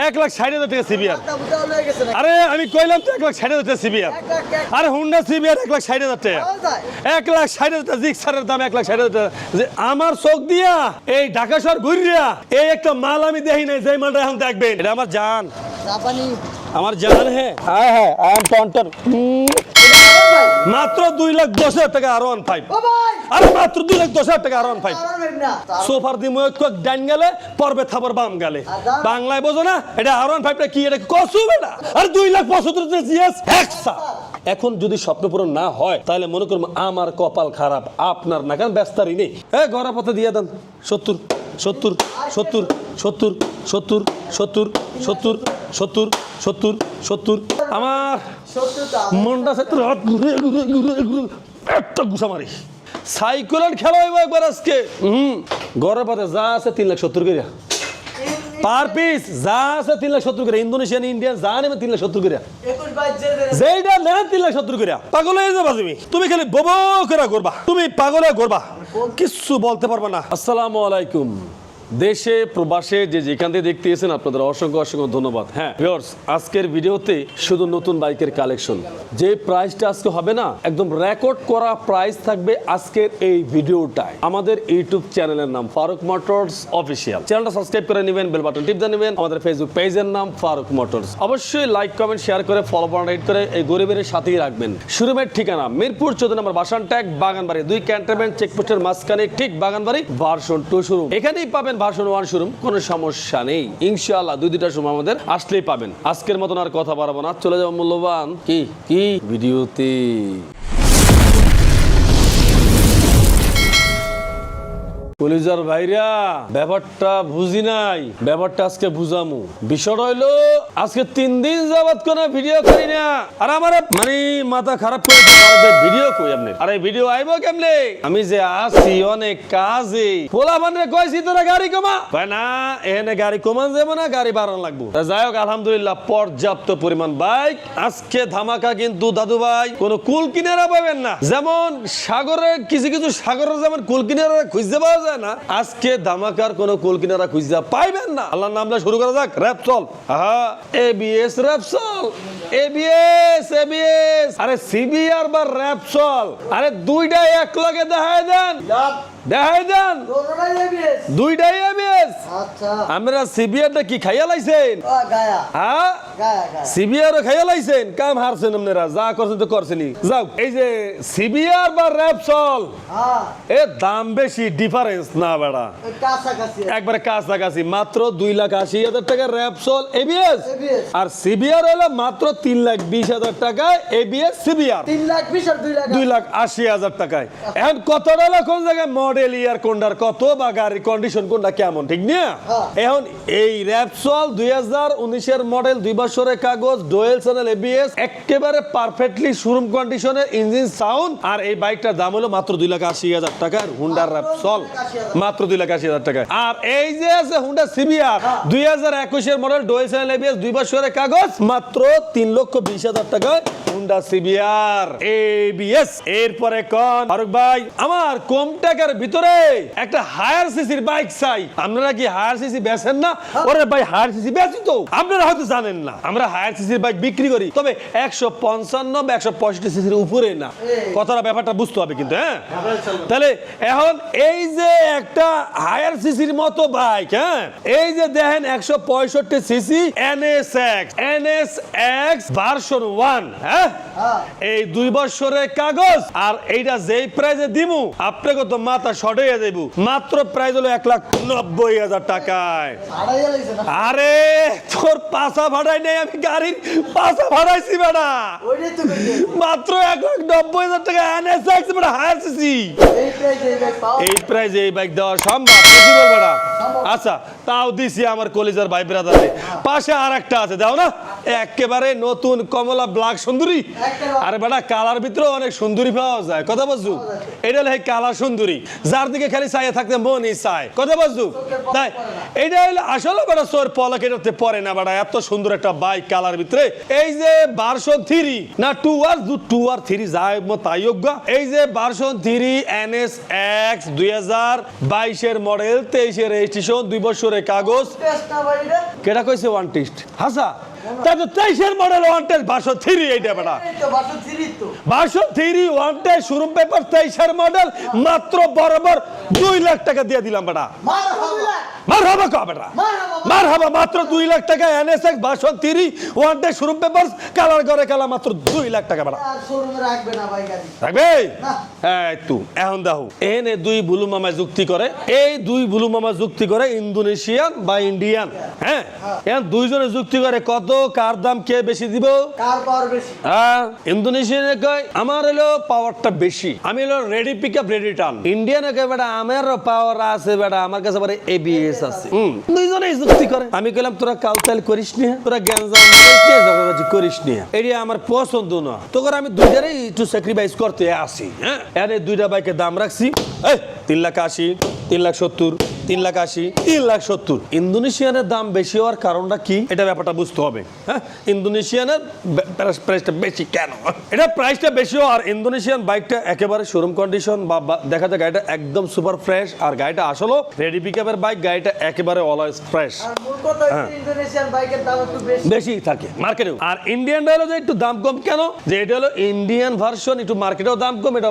1,60,000 টাকা সিবিআর। আরে আমি কইলাম তো 1,60,000 টাকা সিবিআর। আরে হুন্ডা সিবিআর 1,60,000 টাকা। 1,60,000 টাকা জিক্সারের দাম 1,60,000 টাকা। যে আমার চোখ দিয়া এই ঢাকা শহর ঘুরিয়া এই একটা মাল আমি দেখি নাই, যে মালটা এখন দেখবেন এটা আমার জান, আমার জান। হ্যাঁ হ্যাঁ আই এম টন্টন। মাত্র 2,10,000 টাকা R15। আরে মাত্র 2,10,000 টাকা R15। সোফার দিমু এক ডান গেলে পর্বে থাবর বাম গেলে। বাংলায় বোঝো না এটা R15 টা কি, এটা কসু বেটা। আর 2,75,000 টাকা জিএস হেক্সা। এখন যদি স্বপ্ন পূরণ না হয় তাহলে মনে করবো আমার কপাল খারাপ, আপনার না, কারণ ব্যস্তারই নেই। গড়া পথে দিয়ে দেন 70 70 70 70 70 70 70 70 70 70। আমার মনটা সাথে রাত ঘুরে ঘুরে ঘুরে ঘুরে একটা গুছা মারি। সাইকেলের খেলা হইব একবার আজকে। গড়া পথে যা আছে 3,70,000 করে পার পিস, যা আছে 3,70,000 করে। ইন্দোনেশিয়ান ইন্ডিয়ান যা নেবে 3,70,000 করে। যেইটা নেন 3,70,000 করে। পাগল হয়ে যাবা তুমি খালি ববো করে করবা, তুমি পাগল হয়ে করবা, কিচ্ছু বলতে পারবা না। আসসালামু আলাইকুম। দেশে প্রবাসে যে যেখান থেকে দেখতে এসেছেন আপনাদের অসংখ্য অসংখ্য ধন্যবাদ। হ্যাঁ ভিউয়ার্স, আজকের ভিডিওতে শুধু নতুন বাইকের কালেকশন। যে প্রাইসটা আজকে হবে না, একদম রেকর্ড করা প্রাইস থাকবে আজকের এই ভিডিওটায়। আমাদের ইউটিউব চ্যানেলের নাম ফারুক মোটরস অফিসিয়াল। চ্যানেলটা সাবস্ক্রাইব করে নেবেন, বেল বাটন টিপ দিয়ে নেবেন। আমাদের ফেসবুক পেজের নাম ফারুক মোটরস। অবশ্যই লাইক কমেন্ট শেয়ার করে ফলো বাটন হিট করে এই গরিবের সাথেই রাখবেন। শোরুমের ঠিকানা মিরপুর 14 নম্বর বাসান ট্যাগ বাগানবাড়ি, 2 ক্যান্টনমেন্ট চেকপোস্টের মাঝখানে ঠিক বাগানবাড়ি ভার্সন 2 শোরুম। এখানেই পাবেন ভার্সন 1 শোরুম, কোনো সমস্যা নেই ইনশাআল্লাহ। 2-2টা শোরুম আমাদের আসলেই পাবেন। আজকের মতন আর কথা বাড়াবো না, চলে যাবো মূল্যবান কি ভিডিওতে। কলিজার ভাইরা, ব্যাপারটা বুঝি নাই, ব্যাপারটা আজকে বুঝামু। বিষয়টা হইলো আজকে 3 দিন যাবত কোন ভিডিও করি না। আর আমার মানে মাথা খারাপ করে ভিডিও কই আপনি। আরে ভিডিও আইবো কেমনে? আমি যে আসি অনেক কাজে, পোলা মানে কইছি তোরা গাড়ি কমা, ভাই না এখানে গাড়ি কমান যাবে না, গাড়ি বাড়ানো লাগবো। যাই হোক আলহামদুলিল্লাহ পর্যাপ্ত পরিমাণ বাইক আজকে ধামাকা। কিন্তু দাদু ভাই কোনো কুল কিনারা পাবেন না, যেমন সাগরে কিছু কিছু সাগরের যেমন কুল কিনারা খুঁজতে পাওয়া যায় না, আজকে ধামাকার কোন কুল কিনারা খুঁজতে পাইবেন না। আল্লাহর নামে শুরু করা যাক। Repsol, ABS Repsol, ABS ABS. আরে সিবিআর বা র‍্যাপসল, আরে দুইটা এক লগে দেখায় দেন, দেখায় দেন দুইটাই এবিএস। আচ্ছা আমরা সিবিআরটা কি খাইয়া লাইছেন? হ্যাঁ সিবিআর খাইয়া লাইছেন, কাম হারছেন আপনারা, যা করছেন তো করছেনই। যাও এই যে সিবিআর বা র‍্যাপসল, এ দাম বেশি, ডিফারেন্স না বেড়া, একবারে কাছাকাছি। মাত্র 2,80,000 টাকা র‍্যাপসল এবিএস, আর সিবিআর হলো মাত্র 3,20,000 টাকায় এবিএস সিবিআর। 2,80,000 টাকায়। এখন কতটা হলো কোন জায়গায় মডেল ইয়ার কোনটার কত বা গাড়ির কন্ডিশন কোনটা কেমন, ঠিক না? এখন এই র‍্যাপসল 2019 এর মডেল, 2 বছরের কাগজ, ডুয়েল চ্যানেল এবিএস, একেবারে পারফেক্টলি শোরুম কন্ডিশনের ইঞ্জিন সাউন্ড। আর এই বাইকটার দাম হলো মাত্র 2,80,000 টাকা হুন্ডা র‍্যাপসল, মাত্র 2,80,000 টাকা। আর এই যে আছে হুন্ডা সিবিআর 2021 এর মডেল, ডুয়েল চ্যানেল এবিএস, 2 বছরের কাগজ, মাত্র 3,20,000 টাকায় হুন্ডা সিবিআর এবিএস। এরপরে কোন ফারুক ভাই আমার কম টাকার ভিতরে একটা হায়ার সিসির বাইক চাই। আপনারা কি হায়ার সিসি বেচেন না? ওরে ভাই হায়ার সিসি বেচি তো, আপনারা হয়তো জানেন না আমরা হায়ার সিসির বাইক বিক্রি করি, তবে 155 বা 165 সিসির উপরে না। কথাটা ব্যাপারটা বুঝতে হবে কিন্তু। হ্যাঁ তাহলে এখন এই যে একটা হায়ার সিসির মতো বাইক, হ্যাঁ এই যে দেখেন 165 সিসি এনএসএক্স ভার্সন 1, হ্যাঁ এই 2 বছরের কাগজ। আর এইটা যেই প্রাইসে দিমু আপনাকে তো মাথা শর্ট হয়ে যাইব। মাত্র প্রাইস হলো 1,90,000 টাকায়। আরে তোর পাশা ভাড়াই নেই, আমি গাড়ির পাশা ভাড়াইছি বেটা, মাত্র 1,90,000 টাকা এনএসএক্স বেটা হায়ার সিসি। এই প্রাইসে এই বাইক দেওয়া সম্ভব পসিবল বেটা? আচ্ছা তাও দিছি আমার কলিজার ভাই ব্রাদারে। পাশে আরেকটা আছে দাও না, একেবারে নতুন কমলা ব্ল্যাক সুন্দরী। আরে বেটা কালার ভিতরে অনেক সুন্দরী পাওয়া যায়, কথা বুঝছো? এটা হলো কালার সুন্দরী, যার দিকে খালি চাইয়ে থাকতে মনই চায়, কথা বুঝছো? তাই এটা হলো আসলে বেটা সোর পলক এটাতে পরে না বেটা এত সুন্দর একটা বাইক কালার ভিতরে এই যে ভার্সন 3 না 2 আর 3 যায় তাই যোগ্য এই যে ভার্সন 3 NSX 2022 এর মডেল 23 এর রেজিস্ট্রেশন 2 বছরের কাগজ কেডা কইছে ওয়ান টেস্ট হাসা তাই তো 23 এর মডেল ওয়ান টেস্ট ভার্সন 3 এইটা বেটা version 3 one test showroom paper 23 এর মডেল মাত্র বরাবর 2 লাখ টাকা দিয়ে দিলাম বেটা মারহাবা কা বেটা মারহাবা মাত্র 2 লাখ টাকা NSX version 3 one test showroom paper colour করে কালা মাত্র 2 লাখ টাকা বেটা শোরুমে রাখবে না ভাই গাড়ি রাখবে এই তো এখন দেখো এনে দুই বুলু মামা যুক্তি করে এই দুই বুলু মামা যুক্তি করে ইন্দোনেশিয়ান বা ইন্ডিয়ান হ্যাঁ এখন দুইজনে যুক্তি করে কত কার দাম কে বেশি দিব কার পাওয়ার বেশি ইন্দোনেশিয়ানে কয় আমার হলো পাওয়ারটা বেশি আমি হলো রেডি পিকআপ রেডি টার্ন ইন্ডিয়ানে কয় বেটা আমার পাওয়ার আছে বেটা আমার কাছে বারে ABS আছে দুইজনেই যুক্তি করে আমি কইলাম তোরা কাউতাল করিস নি তোরা গ্যাঞ্জাম ঝগড়াঝাটি করিস নি এটা আমার পছন্দ না তোর আমি দুইটারই একটু স্যাক্রিফাইস করতে আসি হ্যাঁ এনে দুইটা বাইকের দাম রাখছি এই 3,80,000 3,70,000 3,80,000 3,70,000 ইন্দোনেশিয়ানের দাম বেশি হওয়ার কারণটা কি এটা ব্যাপারটা বুঝতে হবে হ্যাঁ ইন্দোনেশিয়ানের প্রাইসটা বেশি কেন এটা প্রাইসটা বেশি আর ইন্দোনেশিয়ান বাইকটা একেবারে শোরুম কন্ডিশন বা দেখা যায় গাড়িটা একদম সুপার ফ্রেশ আর গাড়িটা আসলে রেডি পিকআপের বাইক গাড়িটা একেবারে অলওয়েজ ফ্রেশ আর মূল কথা হচ্ছে ইন্দোনেশিয়ান বাইকের দাম একটু বেশি থাকে মার্কেটে আর ইন্ডিয়ানটা হলো যে একটু দাম কম কেন যে এটা হলো ইন্ডিয়ান ভার্সন একটু মার্কেটেও দাম কম এটা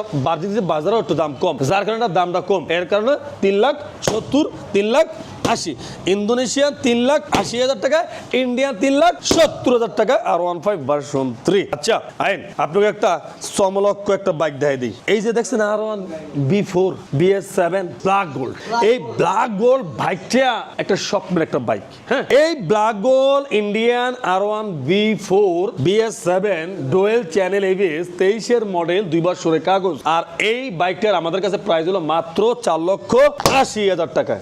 বাজারেও একটু দাম কম যার কারণে দামটা কম এর কারণে 3,70,000 3,80,000 ইন্দোনেশিয়ান 3,80,000 টাকা ইন্ডিয়ান 3,70,000 টাকা আর 15 ভার্সন 3 আচ্ছা আইন আপনাকে একটা সমলক্ষ একটা বাইক দেখাই দিই এই যে দেখছেন R1 B4 BS7 black gold এই ব্ল্যাক গোল্ড বাইকটা একটা স্বপ্নের একটা বাইক হ্যাঁ এই black gold Indian R1 B4 BS7 dual channel ABS 23 এর মডেল 2 বছরের কাগজ আর এই বাইকটার আমাদের কাছে প্রাইস হলো মাত্র 4,80,000 টাকা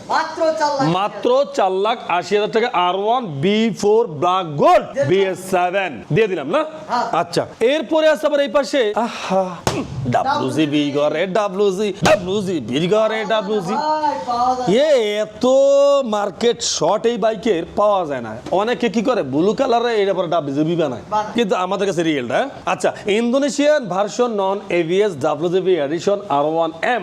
মাত্র 4,80,000 টাকা R1 B4 black gold BS7 দিয়ে দিলাম না আচ্ছা এরপরে আছে আবার এই পাশে আহা WGB ঘরে WGB ঘরে WG এত মার্কেট শর্ট এই বাইকের পাওয়া যায় না অনেকে কি করে ব্লু কালারে এর পরে WGB বানায় কিন্তু আমাদের কাছে রিয়েলটা আচ্ছা Indonesian version non ABS WGB edition R1M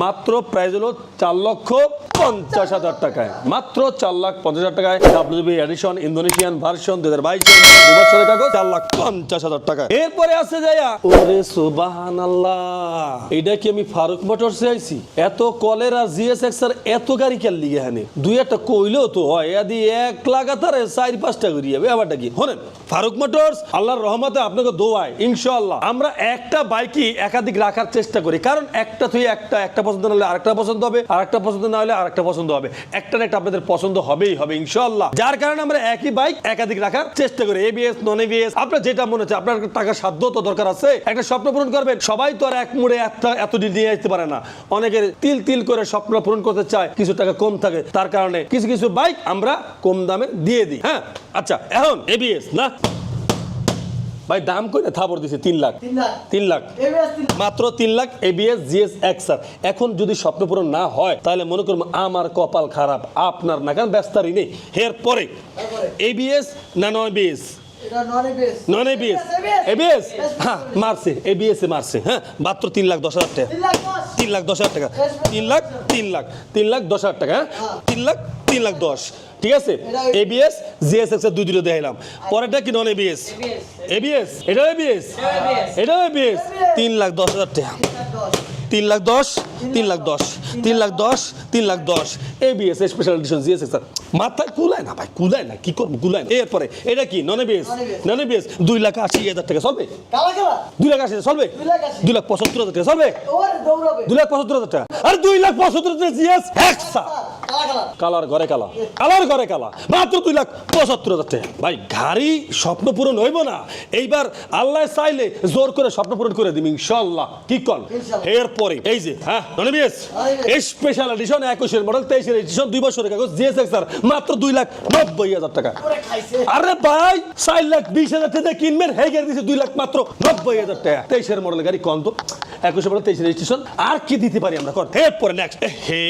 মাত্র প্রাইস হলো 4,50,000 টাকায় মাত্র 4,50,000 টাকায় WGB এডিশন ইন্দোনেশিয়ান ভার্সন 2022 এর 2 বছরের কাগজ 4,50,000 টাকা এরপরে আছে যায়া ওরে সুবহানাল্লাহ এটা কি আমি ফারুক মোটরসে আইছি এত কলেরা GSX এর এত গাড়ি কেন লিগে হানে দুই একটা কইলো তো হয় আদি এক লাগাতারে 4-5টা করিয়া ব্যাপারটা কি শুনেন ফারুক মোটরস আল্লাহর রহমতে আপনাকে দোয়ায় ইনশাআল্লাহ আমরা একটা বাইকই একাধিক রাখার চেষ্টা করি কারণ একটা তুই একটা পছন্দ না হলে আরেকটা পছন্দ হবে আরেকটা পছন্দ না হলে আরেকটা পছন্দ হবে একটা না একটা আপনাদের পছন্দ হবেই হবে ইনশাআল্লাহ যার কারণে আমরা একই বাইক একাধিক রাখার চেষ্টা করি ABS নন ABS আপনার যেটা মনে হচ্ছে আপনার টাকা সাধ্য তো দরকার আছে একটা স্বপ্ন পূরণ করবেন সবাই তো আর এক মুড়ে এত নিয়ে আসতে পারে না অনেকের তিল করে স্বপ্ন পূরণ করতে চায় কিছু টাকা কম থাকে তার কারণে কিছু বাইক আমরা কম দামে দিয়ে দিই হ্যাঁ আচ্ছা এখন ABS না ভাই দাম কই না থাবর দিছে 3 লাখ মাত্র 3 লাখ ABS GSX এখন যদি স্বপ্ন পূরণ না হয় তাহলে মনে করুন আমার কপাল খারাপ আপনার না কারণ ব্যস্তারই নেই এর পরে ABS না নন ABS এটা নন ABS ABS হ্যাঁ মারছে ABS এ মারছে হ্যাঁ মাত্র 3,10,000 টাকা 3,10,000 টাকা 3,10,000 টাকা হ্যাঁ 3,10,000 ঠিক আছে ABS GSX এর দুইটা দেখাইলাম পরেরটা কি নন ABS এটা ABS 3,10,000 টাকা 3,10,000 ABS স্পেশাল এডিশন GSX মাথায় কুলায় না ভাই কুলায় না কি করব কুলায় না এরপরে এটা কি নন ABS 2,80,000 টাকা চলবে 2,80,000 চলবে 2,75,000 টাকা চলবে 2,75,000 টাকা আর 2,75,000 টাকা GSX কালার ঘরে কালা মাত্র 2,75,000 টাকা ভাই গাড়ি স্বপ্ন পূরণ হইব না এইবার আল্লাহ চাইলে জোর করে স্বপ্ন পূরণ করে দিবি ইনশাআল্লাহ কি কল এরপরে এই যে হ্যাঁ নন ABS স্পেশাল এডিশন 21 এর মডেল 23 এর এডিশন 2 বছরের কাগজ GSX মাত্র 2,90,000 টাকা আরে ভাই 4,20,000 টাকা কিনবেন হেগের দিছে 2 লাখ মাত্র 90,000 টাকা 23 এর মডেল গাড়ি কোন তো 21 বড় 23 রেজিস্ট্রেশন আর কি দিতে পারি আমরা কর পরে নেক্সট হে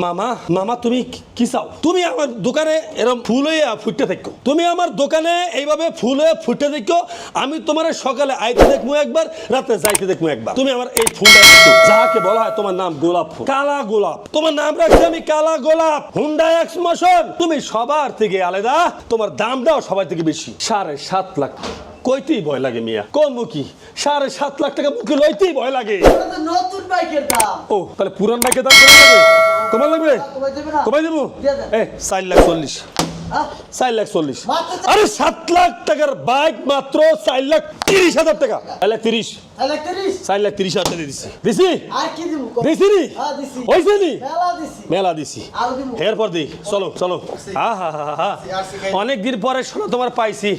মামা মামা তুমি কি চাও তুমি আমার দোকানে এরকম ফুল হয়ে ফুটতে থাকো তুমি আমার দোকানে এইভাবে ফুল হয়ে ফুটতে থাকো আমি তোমার সকালে আইতে দেখবো একবার রাতে যাইতে দেখবো একবার তুমি আমার এই ফুলটা দেখো যাকে বলা হয় তোমার নাম গোলাপ ফুল কালা গোলাপ তোমার নাম রাখছি আমি কালা গোলাপ হুন্ডা এক্স মোশন তুমি সবার থেকে আলাদা তোমার দামটাও সবার থেকে বেশি 7.5 লাখ কইতেই ভয় লাগে মিয়া কোন মুখী 7.5 লাখ টাকা মুখে লইতেই ভয় লাগে ওটা তো নতুন বাইকের দাম ও তাহলে পুরান বাইকের দাম কমা লাগবে কমাই দেবে না কমাই দেবো দিয়ে দেন। 4,40,000 হ্যাঁ? 4,40,000 মাত্র আরে 7 লাখ টাকার বাইক মাত্র 4,30,000 টাকা 4,30,000 4,30,000 4,30,000 টাকা দিছি দিছি আর কি দিব দিছি নি হ্যাঁ দিছি হইছে নি মেলা দিছি মেলা দিছি আর দিব এরপর দি চলো চলো অনেক দিন পরে শোনা তোমার পাইছি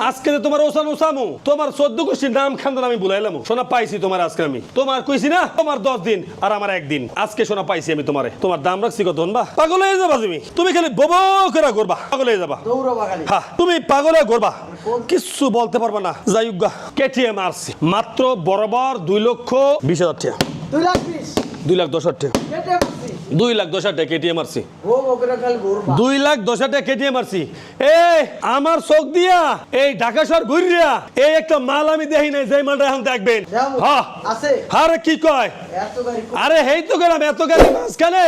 আজকে তো তোমার ওসামু তোমার 14 গোষ্ঠীর নাম খানদান আমি ভুলাইলাম শোনা পাইছি তোমার আজকে আমি তোমার কইছি না তোমার 10 দিন আর আমার একদিন আজকে শোনা পাইছি আমি তোমারে তোমার দাম রাখছি কত বা পাগল হয়ে যাবা তুমি খালি বব করে করবা পাগল হয়ে যাবা দৌড়বা খালি হ্যাঁ তুমি পাগল হয়ে করবা কিছু বলতে পারবা না যাই হোক কেটিএম আরসি মাত্র বরাবর 2,20,000 টাকা 2,20,000 2,10,000 টাকা কেটে বসি 2,10,000 টাকা কেটিএম আরসি ও ওকরা খালি ঘুরবা 2,10,000 টাকা কেটিএম আরসি আমার চোখ দিয়া এই ঢাকা শহর ঘুরিয়া এই একটা মাল আমি দেখি নাই যে মালটা এখন দেখবেন যাবো। হ্যাঁ আছে আরে কি কয় এত গাড়ি আরে হেই তো গেলাম এত গাড়ি মাঝখানে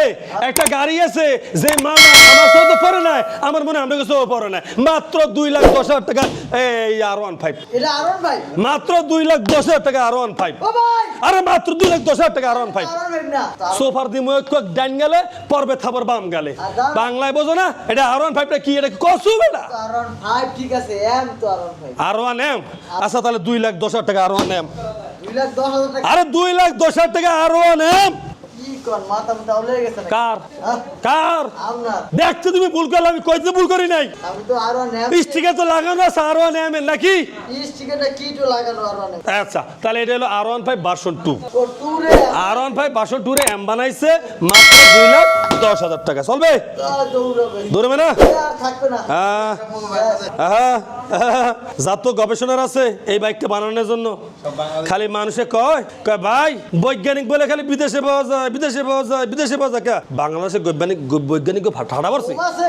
একটা গাড়ি আছে যে মাল আমার সাথে পড়ে নাই আমার মনে হয় আমরা কিছু পড়ে নাই মাত্র 2,10,000 টাকা এই R15 এটা আরন ভাই মাত্র 2,10,000 টাকা R15 ও ভাই আরে মাত্র 2,10,000 টাকা R15 আরন ভাই না সোফার দি মুখ ডান গেলে পর্বে থাবার বাম গেলে আর দাম? বাংলায় বোঝো না এটা R15 টা কি এটা কসু বেটা আরন 5 ঠিক আছে এম তো আরন ভাই R1M আচ্ছা তাহলে 2,10,000 টাকা R1M 2,10,000 টাকা আরে 2,10,000 টাকা R1M কি কোন মাথা মুটা উলে গেছে না কার হ্যাঁ? কার আপনার দেখতে তুমি ভুল করলে আমি কইতে ভুল করি নাই আমি তো আরন এম স্টিকার তো লাগানো আছে R1M এর নাকি স্টিকারটা কি তো লাগানো আরন এম আচ্ছা তাহলে এটা হলো R15 ভার্সন 2 ও টুরে R15 ভার্সন 2 রে এম বানাইছে মাত্র 2,10,000 টাকা চলবে দৌড়বে দৌড়বে না আর থাকবে না যাত গবেষণার আছে এই বাইকটা বানানোর জন্য খালি মানুষে কয় কয় ভাই বৈজ্ঞানিক বলে খালি বিদেশে পাওয়া যায় বিদেশে পাওয়া যায় বিদেশে পাওয়া যায় কে বাংলাদেশে বৈজ্ঞানিক ঠাড়া পড়ছে আছে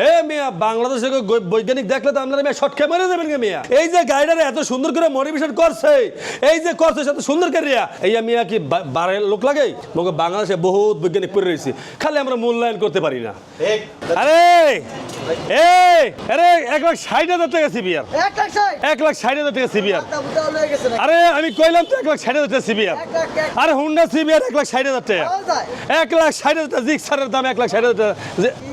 এ মিয়া বাংলাদেশে বৈজ্ঞানিক দেখলে তো আপনারা শর্ট ক্যামেরা দেবেন কে মিয়া এই যে গাইডারে এত সুন্দর করে মডিফিকেশন করছে এই যে করছে এত সুন্দর করে এই মিয়া কি বারের লোক লাগে মগে বাংলাদেশে বহুত বৈজ্ঞানিক পড়ে রয়েছে খালি আমরা মূল্যায়ন করতে পারি না আরে আরে 1,60,000 টাকা সিবিআর 1,60,000 টাকা সিবিআর মাথা মুটা উলে গেছে না আরে আমি কইলাম তো 1,60,000 টাকা সিবিআর আরে হুন্ডা সিবিআর 1,60,000 টাকা পাওয়া যায় 1,60,000 টাকা জিক্সারের দাম 1,60,000 টাকা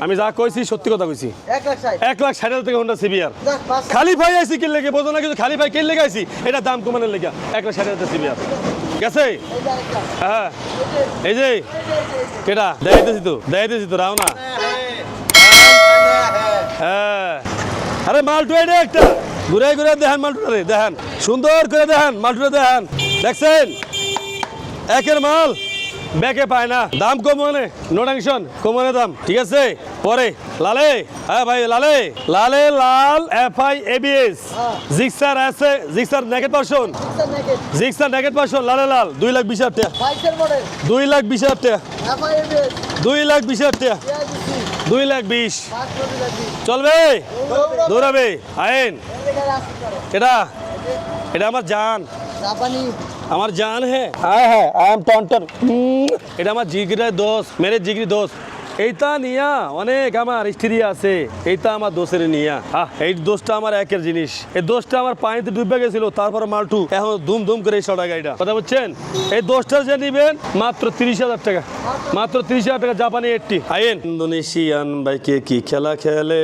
আমি যা কইছি সত্যি কথা কইছি 1,60,000 1,60,000 টাকা হুন্ডা সিবিআর যাক পাঁচ খালি ভাই আইছি কি লেগে বোঝো না কিন্তু খালি ভাই কে লেগে আইছি এটা দাম কমানোর লেগে 1,60,000 টাকা সিবিআর গেছে এই যে আরেকটা হ্যাঁ এই যে কেডা দেখাইতেছি তো রাও না হ্যাঁ আরে মালটু এটা একটা ঘুরে ঘুরে দেখেন মালটুটা রে দেখেন সুন্দর করে দেখেন মালটুটা দেখেন দেখছেন একের মাল ব্যাকে পায় না দাম কম মানে নো টেনশন কমানো দাম ঠিক আছে পরে লালে হ্যাঁ ভাই লালে লালে লাল FI ABS জিক্সার আছে Gixxer naked person Gixxer naked person লালে লাল 2,20,000 টাকা বাইকের মডেল 2,20,000 টাকা FIMS 2,20,000 টাকা PIDC 2,20,000 5,20,000 চলবে দৌড়াবে আইন এটা এটা আমার জান জাপানি আমার জান হ্যাঁ হ্যাঁ আই এম টন্টন এটা আমার জিগরের দোস্ত মেরে জিগরি দোস্ত এইটা নিয়া অনেক আমার স্ত্রী আছে এইটা আমার দোষের নিয়া এই দোষটা আমার একের জিনিস এই দোষটা আমার পানিতে ডুবে গেছিল তারপর মালটু এখন ধুম ধুম করে ছড়া গাড়িটা কথা বুঝছেন এই দোষটা যে নিবেন মাত্র 30,000 টাকা মাত্র 30,000 টাকা জাপানি 80 আইন ইন্দোনেশিয়ান বাইকে কি খেলা খেলে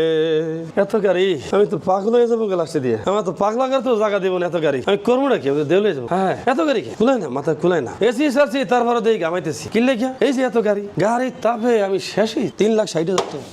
এত গাড়ি আমি তো পাগল হয়ে যাবো লাস্টে দিয়ে আমার তো পাগলা গাড়ি তো জায়গা দেবো না এত গাড়ি আমি করবো না কি দেউলে যাবো হ্যাঁ এত গাড়ি কি খুলাই না মাথা খুলাই না এসি সারছি তারপরে দেখি গামাইতেছি কিনলে কি এই যে এত গাড়ি গাড়ির তাপে আমি শেষই 3,60,000 টাকা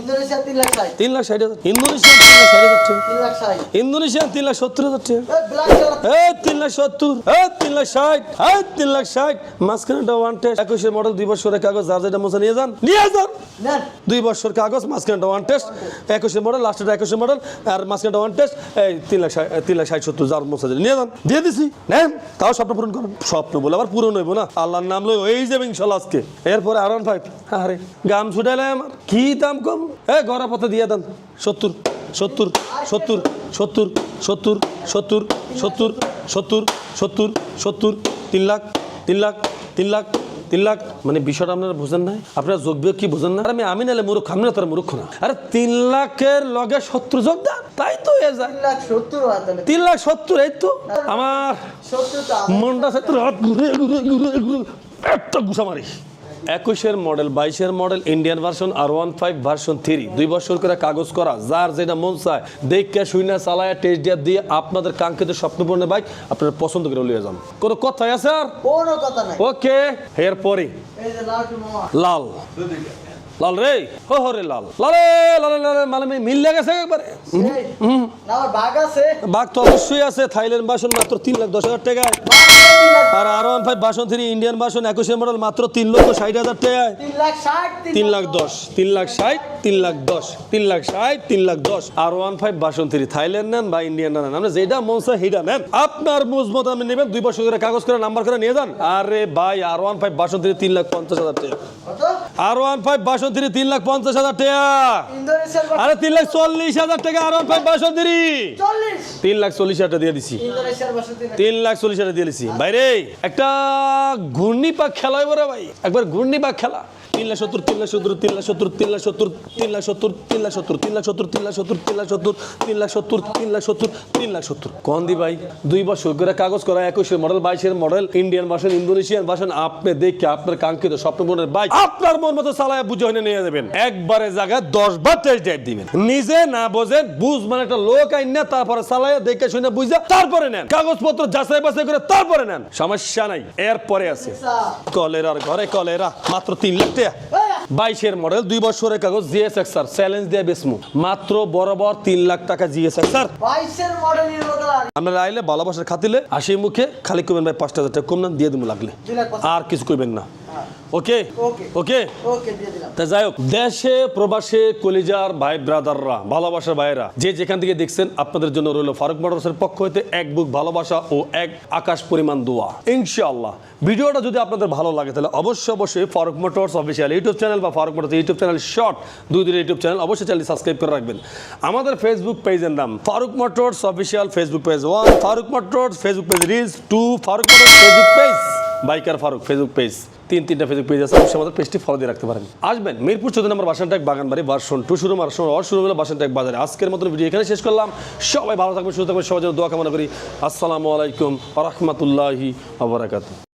ইন্দোনেশিয়া 3,60,000 3,60,000 ইন্দোনেশিয়ান 3,60,000 টাকা 3,60,000 ইন্দোনেশিয়ান 3,70,000 টাকা ব্ল্যাক কালার এই 3,70,000 এই 3,60,000 এই 3,60,000 মাঝখানেটা ওয়ান টেস্ট 21 মডেল 2 বছরের কাগজ যার যেটা মোছা নিয়ে যান নেন 2 বছর কাগজ মাঝখানেটা ওয়ান টেস্ট 21 মডেল লাস্টেটা 21 মডেল আর মাঝখানেটা ওয়ান টেস্ট এই 3,60,000 যার মোছা নিয়ে যান দিয়ে দিছি নেন তাও স্বপ্ন পূরণ করুন স্বপ্ন বলে আবার পূরণ হইব না আল্লাহর নাম লই হয়ে যাবে ইনশাআল্লাহ আজকে এরপরে আর 5 আরে গাম ছুটাইলে আমার কি দাম কম এই গড়া পথে দিয়ে দেন 70 70 70 70 70 70 70 70 70 70 3 লাখ 3 লাখ 3 লাখ 3 লাখ মানে বিষয়টা আপনারা বুঝেন নাই আপনারা যোগ বিয়োগ কি বুঝেন না আমি নালে মূর্খ আমি না তার মূর্খ না আরে 3 লাখের লগে 70 যোগ দেন তাই তো হয়ে যায় 3,70,000 3,70,000 এই তো আমার 70 টা মনটা সে তোর হাত ঘুরে ঘুরে ঘুরে ঘুরে একটা গুছা মারি 21 model 22 model Indian version R15 version 3 2 বছর করে কাগজ করা যার যেটা মন চায় দেখে শুইনা চালায়া টেস্ট দিয়ে আপনাদের কাঙ্ক্ষিত স্বপ্নপূর্ণ বাইক আপনারা পছন্দ করে লিয়ে যান কোনো কথাই আছে আর কোনো কথা নাই ওকে এরপরে এই যে লালটু মামা লাল লাল রে হো রে লাল লালে লালে লালে মানে মিল লেগেছে একবারে না আমার বাগ আছে বাঘ তো অবশ্যই আছে থাইল্যান্ড ভার্সন মাত্র 3,10,000 টাকায় আর R15 version 3 Indian version 21 model মাত্র 3,60,000 টাকায় 3,60,000 3,10,000 3,60,000 3,10,000 3,60,000 3,10,000 R15 ভার্সন 3 থাইল্যান্ড নেন বা ইন্ডিয়ান নেন আপনি যেটা মন চায় সেটা নেন আপনার মজবুত আপনি নেবেন 2 বছর করে কাগজ করে নাম্বার করে নিয়ে যান আরে ভাই R15 ভার্সন 3 3,50,000 টাকা কত R15 ভার্সন 3 3,50,000 টাকা ইন্দোনেশিয়ার আরে 3,40,000 টাকা R15 ভার্সন 3 40 3,40,000 টাকা দিয়ে দিছি ইন্দোনেশিয়ার ভাষা 3,40,000 টাকা দিয়ে দিছি বাইরে একটা ঘূর্ণি পাক খেলা হবে রে ভাই একবার ঘূর্ণি পাক খেলা 3,70,000 3,70,000 3,70,000 3,70,000 3,70,000 3,70,000 3,70,000 3,70,000 3,70,000 কোন দি ভাই 2 বছর করে কাগজ করা 21 model 22 model Indian version Indonesian version আপনি দেখে আপনার কাঙ্ক্ষিত স্বপ্নপূরণের বাইক আপনার মন মতো চালায় বুঝে হয়ে নিয়ে যাবেন একবারে জায়গায় 10 বার টেস্ট ড্রাইভ দিবেন নিজে না বোঝেন বুঝ মানে একটা লোক আইন না তারপরে চালায় দেখে শুনে বুঝা তারপরে নেন কাগজপত্র যাচাই বাছাই করে তারপরে নেন সমস্যা নাই এরপরে আছে কলেরার ঘরে কলেরা মাত্র 3 লাখ টাকা 22 মডেল 2 বছরের কাগজ GSX-R চ্যালেঞ্জ দিয়ে বেসমু মাত্র বরাবর 3 লাখ টাকা GSX-R 22 এর মডেল এর মতো আমরা আইলে ভালোবাসার খাতিলে হাসি মুখে খালি কইবেন ভাই 5,000 টাকা কম না দিয়ে দিমু লাগলে 2 লাখ আর কিছু কইবেন না ওকে ওকে ওকে ওকে দিয়ে দিলাম তা যাই হোক দেশে প্রবাসে কলিজার ভাই ব্রাদাররা ভালোবাসার ভাইরা যে যেখান থেকে দেখছেন আপনাদের জন্য রইল ফারুক মোটরসের পক্ষ হইতে এক বুক ভালোবাসা ও এক আকাশ পরিমাণ দোয়া ইনশাআল্লাহ ভিডিওটা যদি আপনাদের ভালো লাগে তাহলে অবশ্যই Faruk Motors official YouTube channel বা Faruk Motors YouTube channel short দুই ইউটিউব চ্যানেল অবশ্যই চ্যানেল সাবস্ক্রাইব করে রাখবেন আমাদের ফেসবুক পেজের নাম Faruk Motors official Facebook page 1 Faruk Motors Facebook page reels 2 Faruk Motors Facebook page biker Faruk Facebook page 3টা ফেসবুক পেজ আছে অবশ্যই আমাদের পেজটি ফলো দিয়ে রাখতে পারেন আসবেন মিরপুর 14 নম্বর বাসানটাক বাগানবাড়ি ভার্সন 2 শুরু হলো বাসানটাক বাজারে আজকের মতো ভিডিও এখানে শেষ করলাম সবাই ভালো থাকবেন সুস্থ থাকবেন সবার জন্য দোয়া কামনা করি আসসালামু আলাইকুম ওয়া রাহমাতুল্লাহি ওয়া বারাকাতুহু